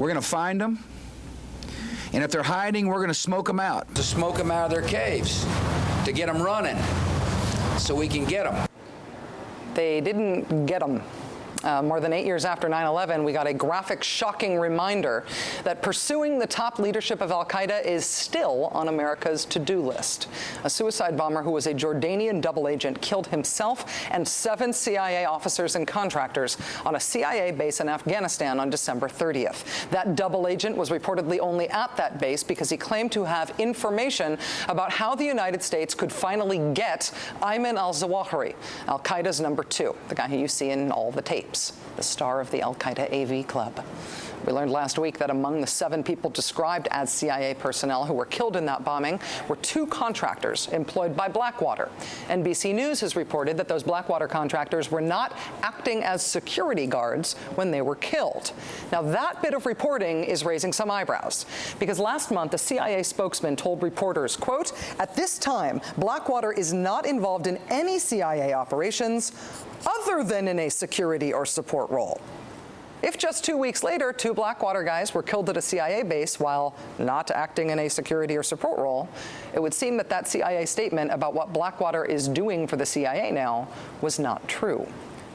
We're going to find them. And if they're hiding, we're going to smoke them out. To smoke them out of their caves, to get them running, so we can get them. They didn't get them. More than 8 years after 9/11, we got a graphic, shocking reminder that pursuing the top leadership of al-Qaeda is still on America's to-do list. A suicide bomber who was a Jordanian double agent killed himself and 7 CIA officers and contractors on a CIA base in Afghanistan on December 30th. That double agent was reportedly only at that base because he claimed to have information about how the United States could finally get Ayman al-Zawahiri, al-Qaeda's number 2, the guy who you see in all the tapes, the star of the al-Qaeda AV club. We learned last week that among the 7 people described as CIA personnel who were killed in that bombing were 2 contractors employed by Blackwater. NBC News has reported that those Blackwater contractors were not acting as security guards when they were killed. Now, that bit of reporting is raising some eyebrows, because last month a CIA spokesman told reporters, quote, "At this time, Blackwater is not involved in any CIA operations other than in a security or support role." If just 2 weeks later, 2 Blackwater guys were killed at a CIA base while not acting in a security or support role, it would seem that that CIA statement about what Blackwater is doing for the CIA now was not true.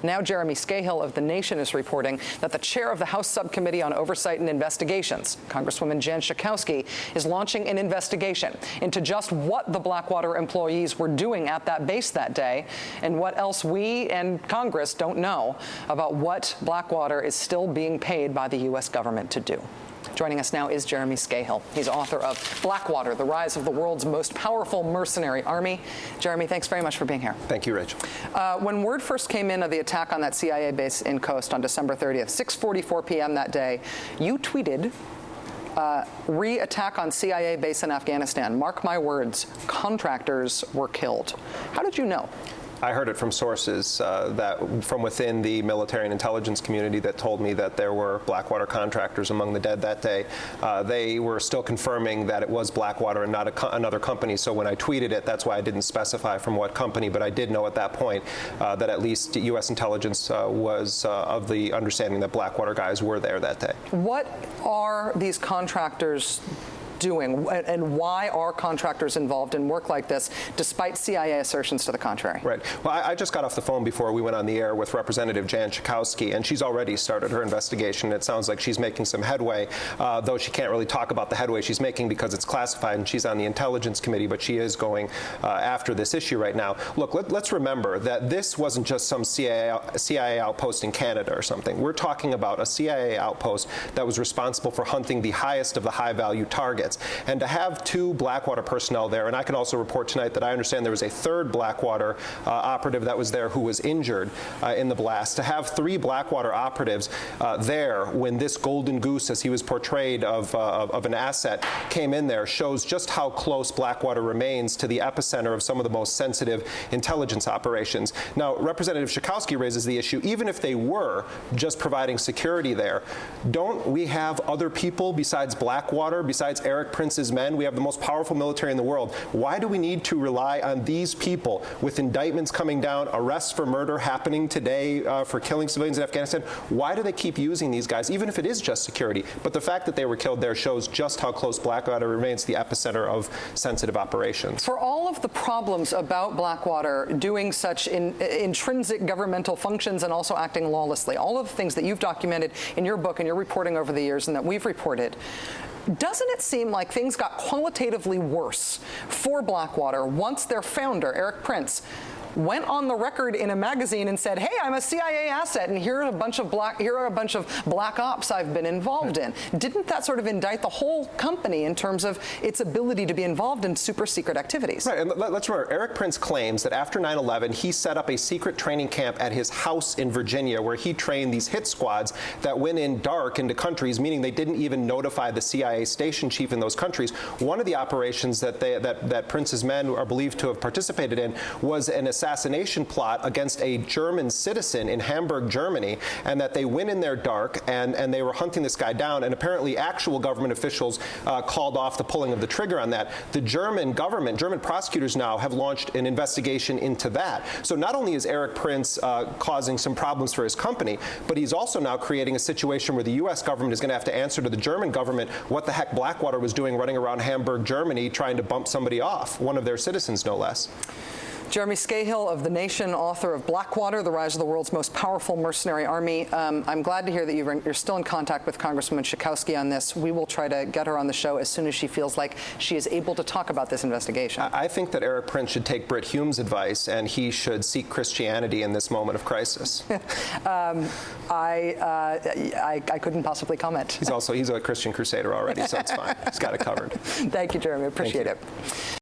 Now Jeremy Scahill of The Nation is reporting that the chair of the House Subcommittee on Oversight and Investigations, Congresswoman Jan Schakowsky, is launching an investigation into just what the Blackwater employees were doing at that base that day and what else we and Congress don't know about what Blackwater is still being paid by the U.S. government to do. Joining us now is Jeremy Scahill. He's author of Blackwater, The Rise of the World's Most Powerful Mercenary Army. Jeremy, thanks very much for being here. Thank you, Rachel. When word first came in of the attack on that CIA base in Khost on December 30th, 6:44 p.m. that day, you tweeted, re-attack on CIA base in Afghanistan. Mark my words, contractors were killed. How did you know? I heard it from sources that from within the military and intelligence community that told me that there were Blackwater contractors among the dead that day. They were still confirming that it was Blackwater and not another company. So when I tweeted it, that's why I didn't specify from what company. But I did know at that point that at least U.S. intelligence was of the understanding that Blackwater guys were there that day. What are these contractors doing, and why are contractors involved in work like this, despite CIA assertions to the contrary? Right. Well, I just got off the phone before we went on the air with Representative Jan Schakowsky, and she's already started her investigation. It sounds like she's making some headway, though she can't really talk about the headway she's making because it's classified and she's on the Intelligence Committee, but she is going after this issue right now. Look, let's remember that this wasn't just some CIA outpost in Canada or something. We're talking about a CIA outpost that was responsible for hunting the highest of the high-value targets. And to have 2 Blackwater personnel there, and I can also report tonight that I understand there was a 3rd Blackwater operative that was there who was injured in the blast. To have 3 Blackwater operatives there when this golden goose, as he was portrayed, of an asset came in there shows just how close Blackwater remains to the epicenter of some of the most sensitive intelligence operations. Now, Representative Schakowsky raises the issue, even if they were just providing security there, don't we have other people besides Blackwater, besides Eric Prince's men? We have the most powerful military in the world. Why do we need to rely on these people with indictments coming down, arrests for murder happening today for killing civilians in Afghanistan? Why do they keep using these guys, even if it is just security? But the fact that they were killed there shows just how close Blackwater remains to the epicenter of sensitive operations. For all of the problems about Blackwater doing such intrinsic governmental functions and also acting lawlessly, all of the things that you've documented in your book and your reporting over the years and that we've reported, doesn't it seem like things got qualitatively worse for Blackwater once their founder, Eric Prince, went on the record in a magazine and said, "Hey, I'm a CIA asset, and here are a bunch of black ops I've been involved in"? Didn't that sort of indict the whole company in terms of its ability to be involved in super secret activities? Right, and let's remember, Eric Prince claims that after 9/11, he set up a secret training camp at his house in Virginia where he trained these hit squads that went in dark into countries, meaning they didn't even notify the CIA station chief in those countries. One of the operations that Prince's men are believed to have participated in was an assassination plot against a German citizen in Hamburg, Germany, and that they went in there dark and they were hunting this guy down, and apparently actual government officials called off the pulling of the trigger on that. The German government, German prosecutors now have launched an investigation into that. So not only is Erik Prince causing some problems for his company, but he's also now creating a situation where the U.S. government is going to have to answer to the German government what the heck Blackwater was doing running around Hamburg, Germany, trying to bump somebody off, one of their citizens, no less. Jeremy Scahill of The Nation, author of Blackwater, The Rise of the World's Most Powerful Mercenary Army. I'm glad to hear that you're still in contact with Congresswoman Schakowsky on this. We will try to get her on the show as soon as she feels like she is able to talk about this investigation. I think that Erik Prince should take Britt Hume's advice, and he should seek Christianity in this moment of crisis. I couldn't possibly comment. He's a Christian crusader already, so it's fine. He's got it covered. Thank you, Jeremy. Appreciate it.